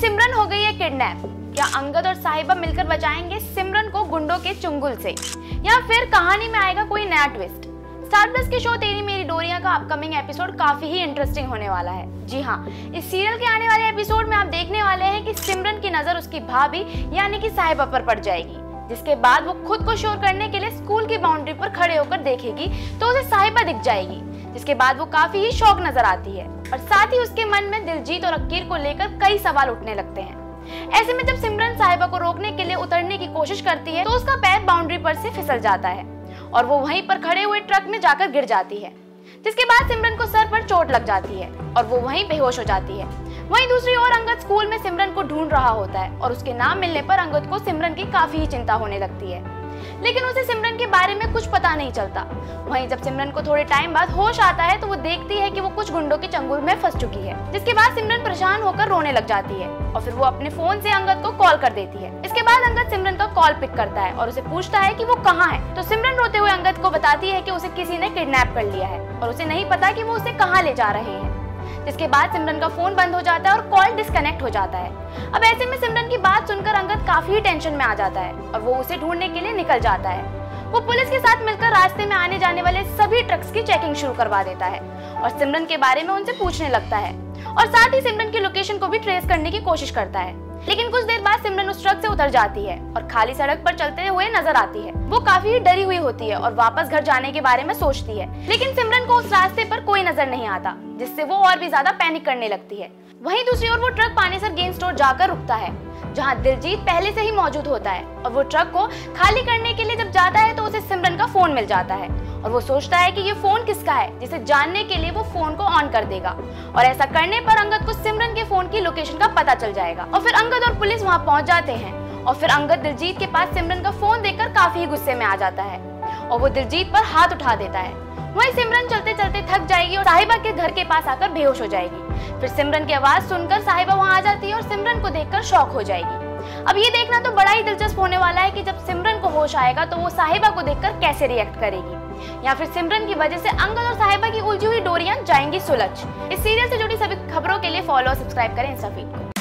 सिमरन हो गई है किडनैप। क्या अंगद और साहिबा मिलकर बचाएंगे सिमरन को गुंडों के चुंगल से, या फिर कहानी में आएगा कोई नया ट्विस्ट? स्टार प्लस के शो तेरी मेरी डोरियां का अपकमिंग एपिसोड काफी ही इंटरेस्टिंग होने वाला है। जी हाँ, इस सीरियल के आने वाले एपिसोड में आप देखने वाले हैं कि सिमरन की नजर उसकी भाभी यानी कि साहिबा पर पड़ जाएगी, जिसके बाद वो खुद को श्योर करने के लिए स्कूल की बाउंड्री पर खड़े होकर देखेगी तो उसे साहिबा दिख जाएगी, जिसके बाद वो काफी ही शौक नजर आती है और साथ ही उसके मन में दिलजीत और अकीर को लेकर कई सवाल उठने लगते हैं। ऐसे में जब सिमरन साहिबा को रोकने के लिए उतरने की कोशिश करती है तो उसका पैर बाउंड्री पर से फिसल जाता है और वो वहीं पर खड़े हुए ट्रक में जाकर गिर जाती है, जिसके बाद सिमरन को सर पर चोट लग जाती है और वो वहीं बेहोश हो जाती है। वहीं दूसरी ओर अंगद स्कूल में सिमरन को ढूंढ रहा होता है और उसके नाम मिलने पर अंगद को सिमरन की काफी ही चिंता होने लगती है, लेकिन उसे सिमरन के बारे में कुछ पता नहीं चलता। वहीं जब सिमरन को थोड़े टाइम बाद होश आता है तो वो देखती है कि वो कुछ गुंडों के चंगुल में फंस चुकी है, जिसके बाद सिमरन परेशान होकर रोने लग जाती है और फिर वो अपने फोन से अंगद को कॉल कर देती है। इसके बाद अंगद सिमरन का कॉल पिक करता है और उसे पूछता है कि वो कहाँ है, तो सिमरन रोते हुए अंगद को बताती है कि उसे किसी ने किडनैप कर लिया है और उसे नहीं पता कि वो उसे कहाँ ले जा रहे हैं, जिसके बाद सिमरन का फोन बंद हो जाता है और कॉल डिस्कनेक्ट हो जाता है। अब ऐसे में सिमरन की बात सुनकर अंगद काफी ही टेंशन में आ जाता है और वो उसे ढूंढने के लिए निकल जाता है। वो पुलिस के साथ मिलकर रास्ते में आने जाने वाले सभी ट्रक्स की चेकिंग शुरू करवा देता है और सिमरन के बारे में उनसे पूछने लगता है और साथ ही सिमरन की लोकेशन को भी ट्रेस करने की कोशिश करता है। लेकिन कुछ देर बाद सिमरन उस ट्रक से उतर जाती है और खाली सड़क पर चलते हुए नजर आती है। वो काफी डरी हुई होती है और वापस घर जाने के बारे में सोचती है, लेकिन सिमरन को उस रास्ते पर कोई नजर नहीं आता, जिससे वो और भी ज्यादा पैनिक करने लगती है। वहीं दूसरी ओर वो ट्रक पानेसर गेम स्टोर जाकर रुकता है, जहां दिलजीत पहले से ही मौजूद होता है और वो ट्रक को खाली करने के लिए जब जाता है तो उसे सिमरन का फोन मिल जाता है और वो सोचता है कि ये फोन किसका है, जिसे जानने के लिए वो फोन को ऑन कर देगा और ऐसा करने पर अंगद को सिमरन के फोन की लोकेशन का पता चल जाएगा और फिर अंगद और पुलिस वहां पहुंच जाते हैं और फिर अंगद दिलजीत के पास सिमरन का फोन देखकर काफी गुस्से में आ जाता है और वो दिलजीत पर हाथ उठा देता है। वहीं सिमरन चलते चलते थक जाएगी और साहिबा के घर के पास आकर बेहोश हो जाएगी। फिर सिमरन की आवाज सुनकर साहिबा वहां आ जाती है और सिमरन को देखकर शॉक हो जाएगी। अब ये देखना तो बड़ा ही दिलचस्प होने वाला है कि जब सिमरन को होश आएगा तो वो साहिबा को देखकर कैसे रिएक्ट करेगी, या फिर सिमरन की वजह से अंगद और साहिबा की उलझी हुई डोरियां जाएंगी सुलझ। इस सीरियल से जुड़ी सभी खबरों के लिए फॉलो और सब्सक्राइब करें इंस्टा फीड को।